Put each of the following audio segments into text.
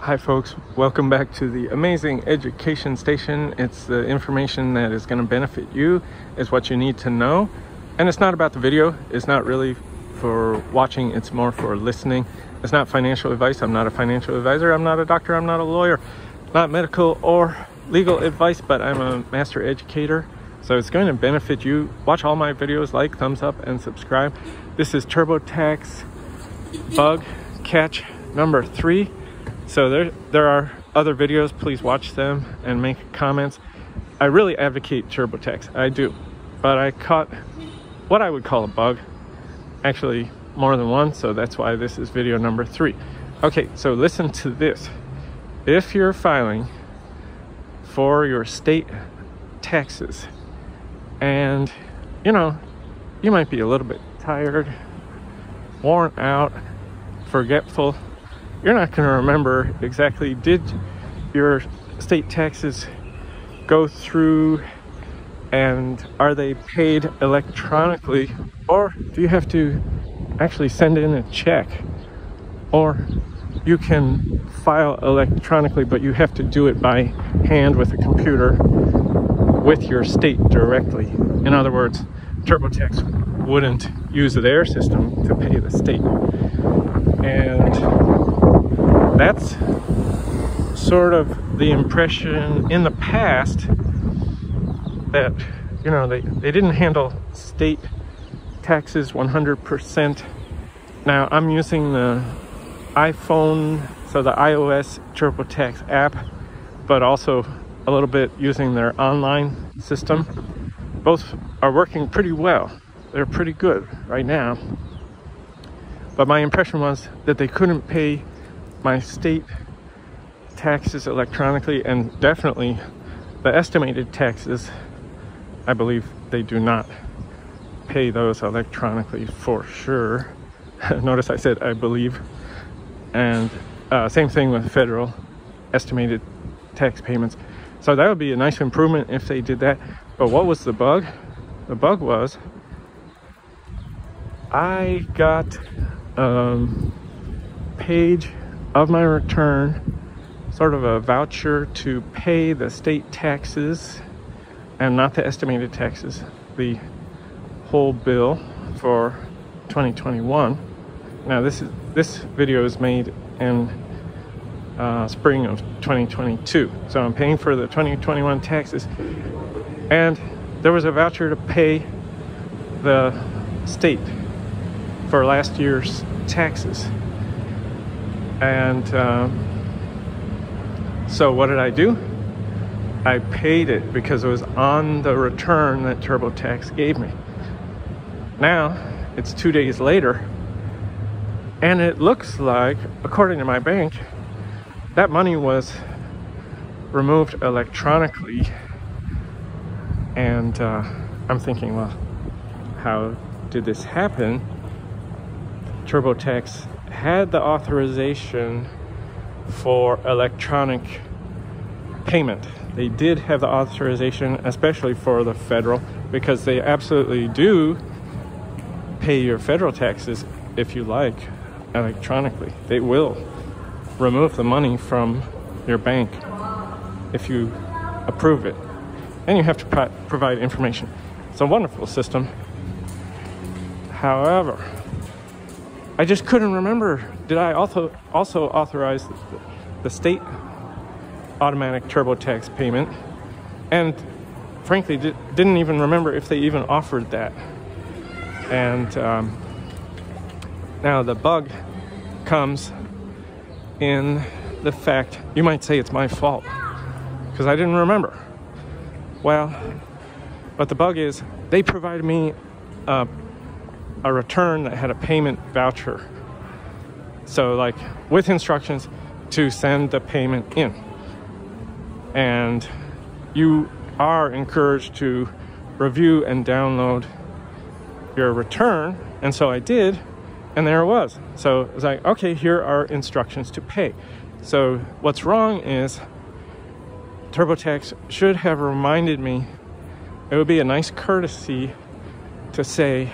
Hi folks, welcome back to the amazing education station. It's the information that is going to benefit you, is what you need to know. And it's not about the video, it's not really for watching, it's more for listening. It's not financial advice. I'm not a financial advisor, I'm not a doctor, I'm not a lawyer, not medical or legal advice, but I'm a master educator. So it's going to benefit you. Watch all my videos, like, thumbs up, and subscribe. This is Turbotax Bug catch number 3. So there are other videos, please watch them and make comments. I really advocate Turbotax, I do. But I caught what I would call a bug, actually more than one, so that's why this is video number 3. Okay, so listen to this. If you're filing for your state taxes and you might be a little bit tired, worn out, forgetful, you're not going to remember exactly, did your state taxes go through and are they paid electronically, or do you have to actually send in a check? Or you can file electronically, but you have to do it by hand with a computer with your state directly. In other words, TurboTax wouldn't use their system to pay the state. And that's sort of the impression in the past that, they didn't handle state taxes 100%. Now I'm using the iPhone, so the iOS TurboTax app, but also a little bit using their online system. Both are working pretty well. They're pretty good right now. But my impression was that they couldn't pay my state taxes electronically, and definitely the estimated taxes, I believe they do not pay those electronically for sure. Notice I said I believe. And same thing with federal estimated tax payments. So that would be a nice improvement if they did that. But what was the bug? The bug was I got page of my return, sort of a voucher to pay the state taxes and not the estimated taxes, the whole bill for 2021. Now this video is made in spring of 2022, so I'm paying for the 2021 taxes, and there was a voucher to pay the state for last year's taxes. And so what did I do? I paid it because it was on the return that TurboTax gave me. Now it's 2 days later, and it looks like, according to my bank, that money was removed electronically. And I'm thinking, well, how did this happen? TurboTax had the authorization for electronic payment. They did have the authorization, especially for the federal, because they absolutely do pay your federal taxes, if you like, electronically. They will remove the money from your bank if you approve it, and you have to provide information. It's a wonderful system. However, I just couldn't remember, did I also authorize the state automatic TurboTax payment? And frankly, didn't even remember if they even offered that. And now the bug comes in the fact, you might say it's my fault, because I didn't remember. Well, but the bug is, they provided me a return that had a payment voucher, so like with instructions to send the payment in, and you are encouraged to review and download your return. And so I did, and there it was. So it was like, okay, here are instructions to pay. So what's wrong is TurboTax should have reminded me. It would be a nice courtesy to say,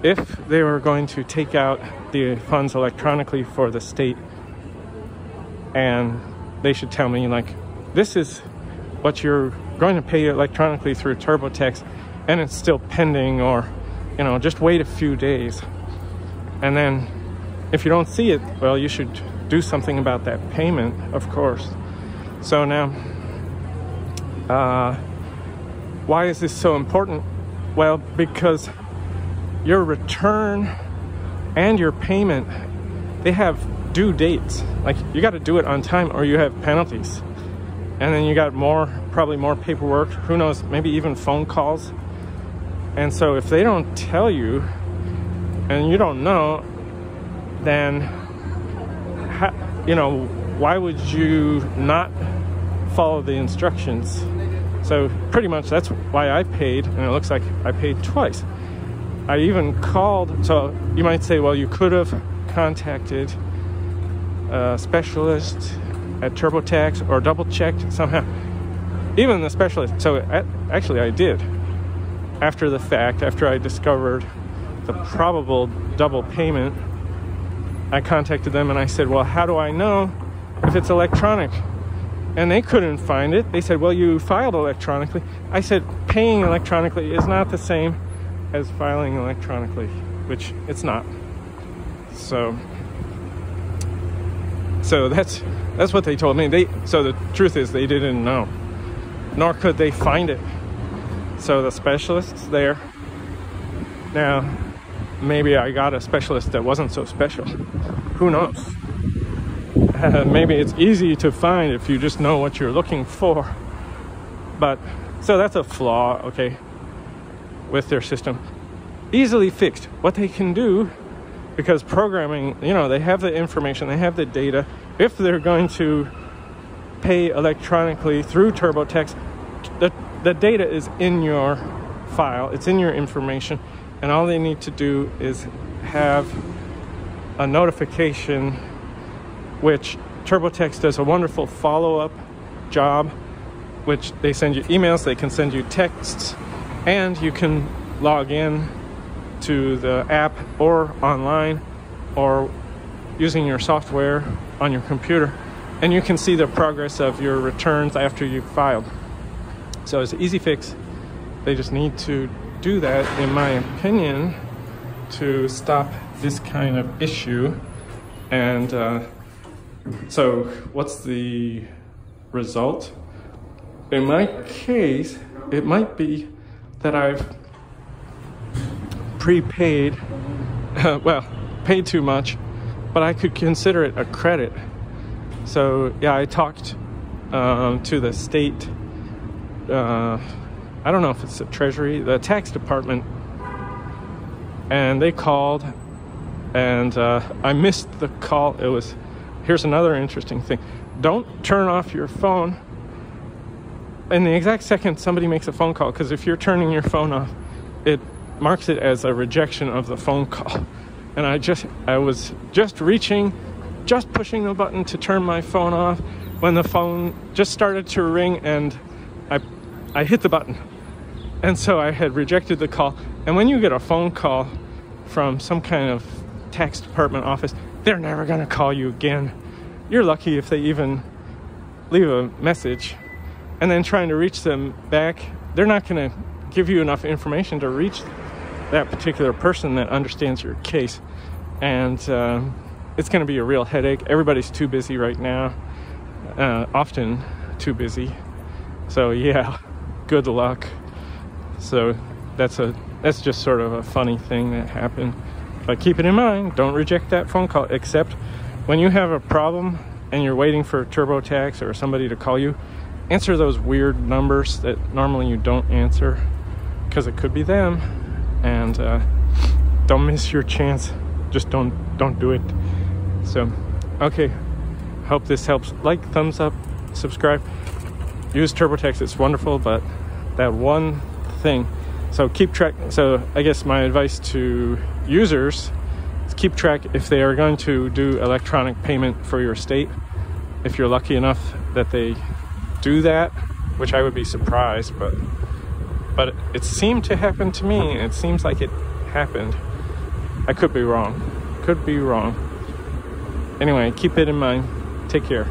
if they were going to take out the funds electronically for the state and they should tell me, like, this is what you're going to pay electronically through TurboTax, and it's still pending, or, you know, just wait a few days. And then if you don't see it, well, you should do something about that payment, of course. So now, why is this so important? Well, because your return and your payment, they have due dates. Like, you got to do it on time or you have penalties. And then you got probably more paperwork, who knows, maybe even phone calls. And so if they don't tell you and you don't know, then, you know, why would you not follow the instructions? So pretty much that's why I paid, and it looks like I paid twice. I even called, so you might say, well, you could have contacted a specialist at TurboTax or double-checked somehow. Even the specialist, so actually I did. After the fact, after I discovered the probable double payment, I contacted them and I said, well, how do I know if it's electronic? And they couldn't find it. They said, well, you filed electronically. I said, paying electronically is not the same as filing electronically, which it's not. So that's what they told me. So the truth is they didn't know, nor could they find it. So the specialist's there. Now, maybe I got a specialist that wasn't so special. Who knows? Maybe it's easy to find if you just know what you're looking for. But, so that's a flaw, okay, with their system. Easily fixed. What they can do, because programming, you know, they have the information, they have the data. If they're going to pay electronically through TurboTax, the data is in your file, it's in your information, and all they need to do is have a notification, which TurboTax does a wonderful follow-up job, which they send you emails, they can send you texts, and you can log in to the app or online or using your software on your computer, and you can see the progress of your returns after you've filed. So it's an easy fix. They just need to do that, in my opinion, to stop this kind of issue. And so what's the result? In my case, it might be that I've prepaid, well, paid too much, but I could consider it a credit. So yeah, I talked to the state, I don't know if it's the Treasury, the tax department, and they called, and I missed the call. Here's another interesting thing. Don't turn off your phone in the exact second somebody makes a phone call, because if you're turning your phone off, it marks it as a rejection of the phone call. And I was just pushing the button to turn my phone off when the phone just started to ring, and I hit the button. And so I had rejected the call. And when you get a phone call from some kind of tax department office, they're never going to call you again. You're lucky if they even leave a message. And then trying to reach them back, they're not going to give you enough information to reach that particular person that understands your case. And it's going to be a real headache. Everybody's too busy right now, often too busy. So yeah, good luck. So that's just sort of a funny thing that happened. But keep it in mind, don't reject that phone call, except when you have a problem and you're waiting for TurboTax or somebody to call you. Answer those weird numbers that normally you don't answer, because it could be them. And don't miss your chance. Just don't do it. So, okay, hope this helps. Like, thumbs up, subscribe. Use TurboTax, it's wonderful, but that one thing. So keep track. So I guess my advice to users is keep track if they are going to do electronic payment for your state. If you're lucky enough that they do that, which I would be surprised, but it seemed to happen to me. It seems like it happened. I could be wrong. Anyway, keep it in mind. Take care.